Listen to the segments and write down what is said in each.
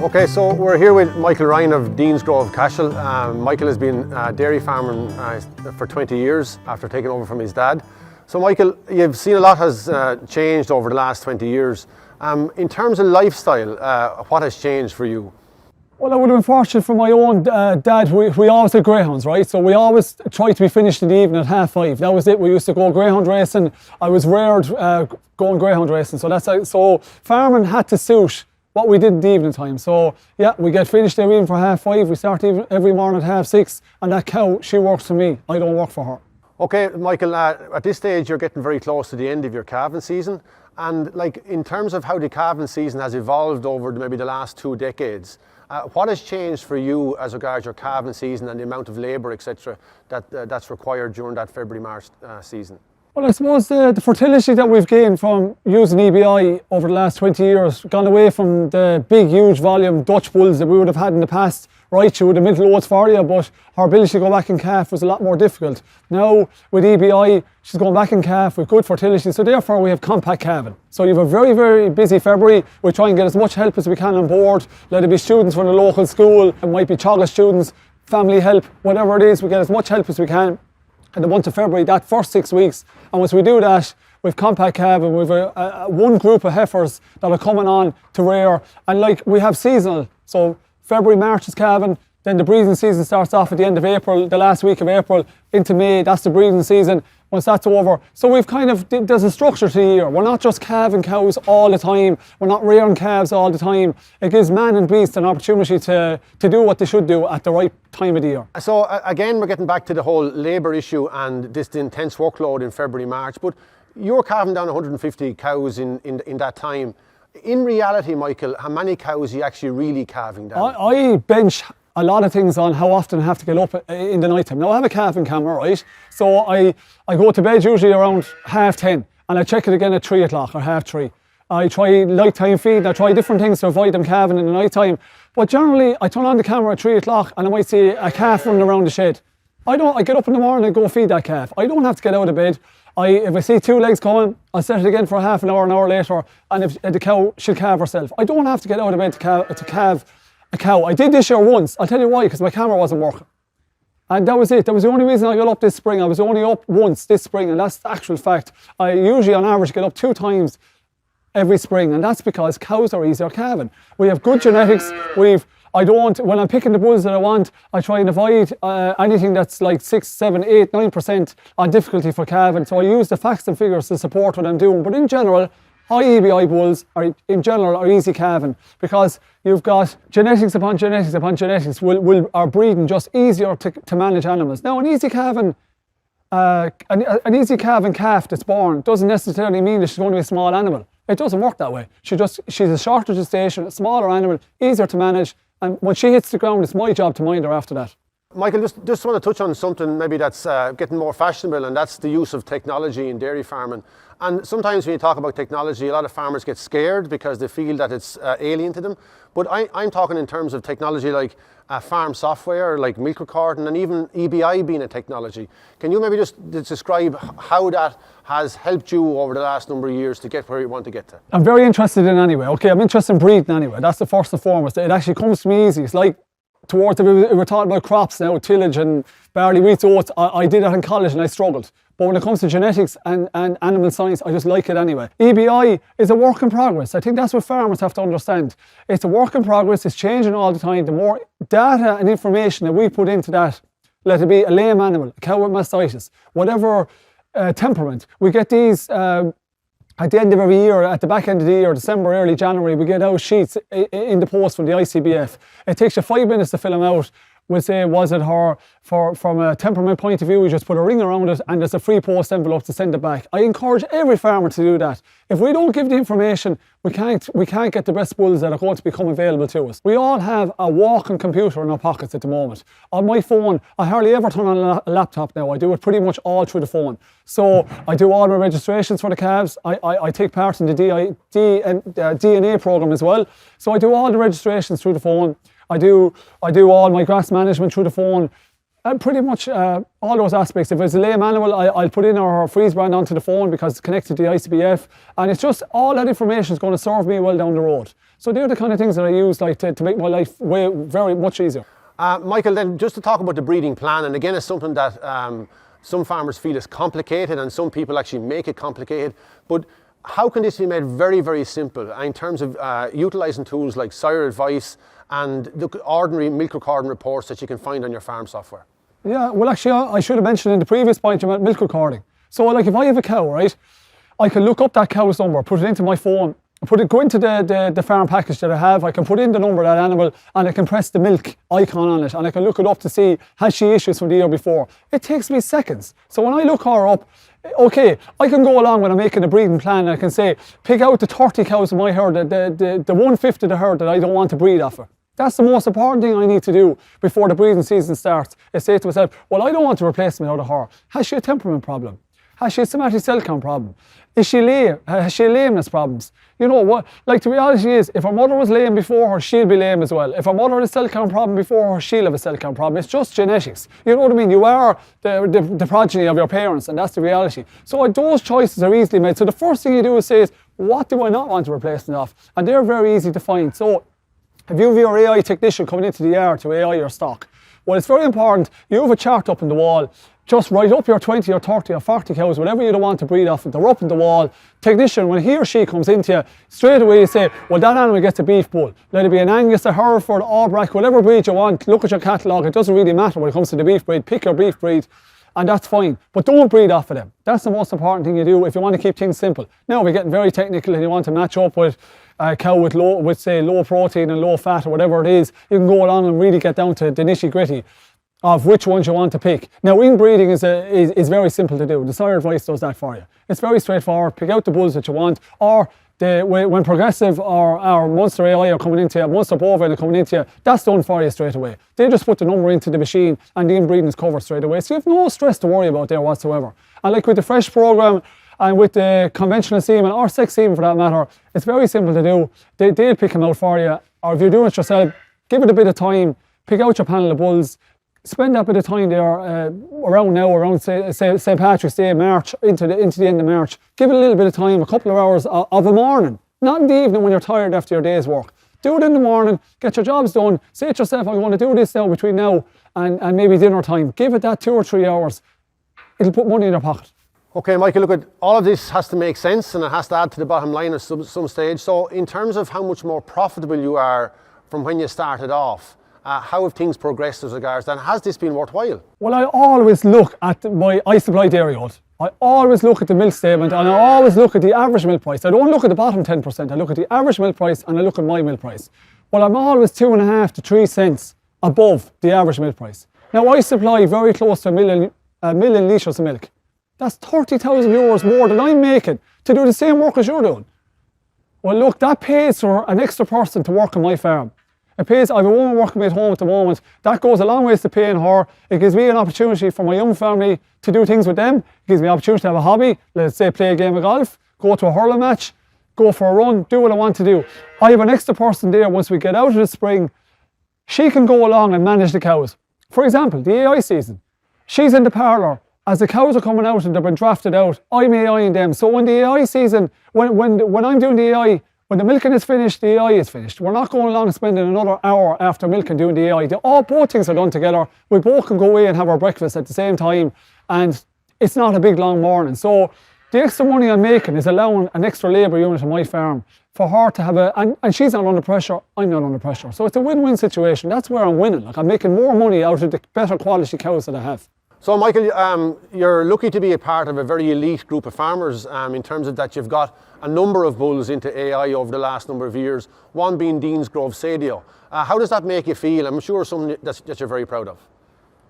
Okay, so we're here with Michael Ryan of Deansgrove, Cashel. Michael has been dairy farming for 20 years after taking over from his dad. So Michael, you've seen a lot has changed over the last 20 years. In terms of lifestyle, what has changed for you? Well, I would have been fortunate for my own dad. We always had greyhounds, right? So we always tried to be finished in the evening at 5:30. That was it. We used to go greyhound racing. I was reared going greyhound racing. So farming had to suit what we did in the evening time. So yeah, we get finished every evening for 5:30. We start every morning at 6:30. And that cow, she works for me. I don't work for her. Okay, Michael, at this stage you're getting very close to the end of your calving season. And like in terms of how the calving season has evolved over maybe the last 2 decades, what has changed for you as regards your calving season and the amount of labour, etc., that's required during that February-March season? Well, I suppose the fertility that we've gained from using EBI over the last 20 years, gone away from the big, huge volume Dutch bulls that we would have had in the past. Right, she would have middle oats for you, but her ability to go back in calf was a lot more difficult. Now, with EBI, she's going back in calf with good fertility, so therefore we have compact calving. So you have a very, very busy February. We try and get as much help as we can on board. Let it be students from the local school, it might be chocolate students, family help, whatever it is, we get as much help as we can in the month of February, that first 6 weeks. And once we do that, we've compact calving, we've one group of heifers that are coming on to rear, and like we have seasonal. So February, March is calving, then the breeding season starts off at the end of April, the last week of April into May, that's the breeding season. Once that's over, so we've kind of, there's a structure to the year. We're not just calving cows all the time, we're not rearing calves all the time. It gives man and beast an opportunity to do what they should do at the right time of the year. So again, we're getting back to the whole labour issue and this intense workload in February, March, but you're calving down 150 cows in that time. In reality, Michael, how many cows are you actually really calving down? I bench a lot of things on how often I have to get up in the night time. Now I have a calving camera, right? So I go to bed usually around 10:30 and I check it again at 3 o'clock or 3:30. I try nighttime feed and I try different things to avoid them calving in the night time. But generally I turn on the camera at 3 o'clock and I might see a calf running around the shed. I get up in the morning and go feed that calf. I don't have to get out of bed. If I see 2 legs coming, I'll set it again for half an hour later, and if the cow, she'll calve herself. I don't have to get out of bed to calve a cow. I did this year once. I'll tell you why, because my camera wasn't working. And that was it. That was the only reason I got up this spring. I was only up once this spring, and that's the actual fact. I usually on average get up 2 times every spring, and that's because cows are easier calving. We have good genetics. When I'm picking the bulls that I want, I try and avoid anything that's like 6, 7, 8, 9% on difficulty for calving. So I use the facts and figures to support what I'm doing. But in general, high EBI bulls are easy calving because you've got genetics upon genetics upon genetics are breeding just easier to manage animals. Now an easy calving calf that's born doesn't necessarily mean that she's going to be a small animal. It doesn't work that way. She's a shorter gestation, a smaller animal, easier to manage. And when she hits the ground, it's my job to mind her after that. Michael, just want to touch on something maybe that's getting more fashionable, and that's the use of technology in dairy farming. And sometimes when you talk about technology, a lot of farmers get scared because they feel that it's alien to them. But I'm talking in terms of technology like farm software, like milk recording, and even EBI being a technology. Can you maybe just describe how that has helped you over the last number of years to get where you want to get to? I'm very interested in anyway. Okay, I'm interested in breeding anyway. That's the first and foremost. It actually comes to me easy. It's like if we're talking about crops now, tillage and barley, wheat, oats, I did it in college and I struggled. But when it comes to genetics and animal science, I just like it anyway. EBI is a work in progress. I think that's what farmers have to understand. It's a work in progress, it's changing all the time. The more data and information that we put into that, let it be a lame animal, a cow with mastitis, whatever temperament, we get these at the end of every year, at the back end of the year, December, early January, we get out sheets in the post from the ICBF. It takes you 5 minutes to fill them out. We'll say, was it her, from a temperament point of view, we just put a ring around it and there's a free post envelope to send it back. I encourage every farmer to do that. If we don't give the information, we can't get the best bulls that are going to become available to us. We all have a walking computer in our pockets at the moment. On my phone, I hardly ever turn on a laptop now. I do it pretty much all through the phone. So I do all my registrations for the calves. I take part in the DNA program as well. So I do all the registrations through the phone. I do all my grass management through the phone. Pretty much all those aspects. If it's a lame animal, I'll put in our freeze brand onto the phone because it's connected to the ICBF, and it's just all that information is going to serve me well down the road. So they're the kind of things that I use like to make my life very much easier. Michael, then just to talk about the breeding plan, and again, it's something that some farmers feel is complicated, and some people actually make it complicated. But how can this be made very, very simple in terms of utilising tools like sire advice and the ordinary milk recording reports that you can find on your farm software? Yeah, well actually I should have mentioned in the previous point about milk recording. So like if I have a cow, right, I can look up that cow's number, put it into my phone, go into the farm package that I have, I can put in the number of that animal and I can press the milk icon on it and I can look it up to see has she issues from the year before. It takes me seconds. So when I look her up, okay, I can go along when I'm making a breeding plan and I can say, pick out the 30 cows in my herd, the 1/5 of the herd that I don't want to breed off of. That's the most important thing I need to do before the breeding season starts, is say to myself, well, I don't want to replace me out of her. Has she a temperament problem? Has she a somatic cell count problem? Is she lame? Has she lameness problems? You know what, like the reality is, if her mother was lame before her, she'll be lame as well. If her mother had a cell count problem before her, she'll have a cell count problem. It's just genetics. You know what I mean? You are the progeny of your parents, and that's the reality. So those choices are easily made. So the first thing you do is say, what do I not want to replace it off? And they're very easy to find. So if you have your AI technician coming into the yard to AI your stock, well, it's very important, you have a chart up on the wall, just write up your 20 or 30 or 40 cows, whatever you don't want to breed off, they're up on the wall. Technician, when he or she comes into you, straight away you say, well, that animal gets a beef bull. Let it be an Angus, a Hereford, Aubrac, whatever breed you want, look at your catalogue, it doesn't really matter when it comes to the beef breed, pick your beef breed, and that's fine. But don't breed off of them. That's the most important thing you do if you want to keep things simple. Now we're getting very technical and you want to match up with a cow with low protein and low fat or whatever it is, you can go along and really get down to the nitty gritty of which ones you want to pick. Now inbreeding is very simple to do. The sire advice does that for you. It's very straightforward. Pick out the bulls that you want, or when Progressive or our Munster AI are coming into you, Munster Bovine are coming into you, that's done for you straight away. They just put the number into the machine and the inbreeding is covered straight away. So you have no stress to worry about there whatsoever. And like with the fresh program and with the conventional semen or sex semen for that matter, it's very simple to do. They'll pick them out for you. Or if you're doing it yourself, give it a bit of time, pick out your panel of bulls, spend that bit of time there around say St. Patrick's Day, March, into the end of March. Give it a little bit of time, a couple of hours of a morning, not in the evening when you're tired after your day's work. Do it in the morning, get your jobs done, say to yourself, I'm going to do this now between now and maybe dinner time. Give it that 2 or 3 hours. It'll put money in your pocket. Okay, Michael, look, all of this has to make sense and it has to add to the bottom line at some stage. So in terms of how much more profitable you are from when you started off, how have things progressed as regards that? Has this been worthwhile? Well, I always look at my iSupply dairy oat. I always look at the milk statement and I always look at the average milk price. I don't look at the bottom 10%, I look at the average milk price and I look at my milk price. Well, I'm always 2.5 to 3 cents above the average milk price. Now, I supply very close to a million litres of milk. That's 30,000 euros more than I'm making to do the same work as you're doing. Well, look, that pays for an extra person to work on my farm. It pays, I have a woman working at home at the moment. That goes a long ways to paying her. It gives me an opportunity for my young family to do things with them. It gives me an opportunity to have a hobby. Let's say play a game of golf, go to a hurling match, go for a run, do what I want to do. I have an extra person there once we get out of the spring. She can go along and manage the cows. For example, the AI season. She's in the parlour. As the cows are coming out and they've been drafted out, I'm AIing them. So when the AI season, when I'm doing the AI, when the milking is finished, the AI is finished. We're not going along and spending another hour after milking doing the AI. Both things are done together. We both can go away and have our breakfast at the same time, and it's not a big long morning. So the extra money I'm making is allowing an extra labour unit on my farm for her to have and she's not under pressure, I'm not under pressure. So it's a win-win situation. That's where I'm winning. Like, I'm making more money out of the better quality cows that I have. So Michael, you're lucky to be a part of a very elite group of farmers in terms of that you've got a number of bulls into AI over the last number of years, one being Dean's Grove Sadio. How does that make you feel? I'm sure something that you're very proud of.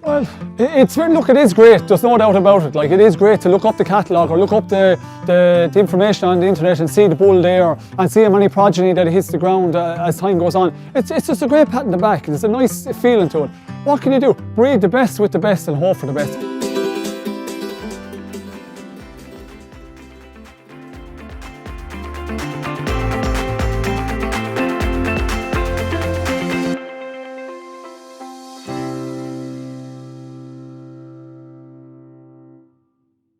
Well, it is great, there's no doubt about it. Like, it is great to look up the catalogue or look up the information on the internet and see the bull there and see how many progeny that hits the ground as time goes on. It's just a great pat in the back. There's a nice feeling to it. What can you do? Breed the best with the best and hope for the best.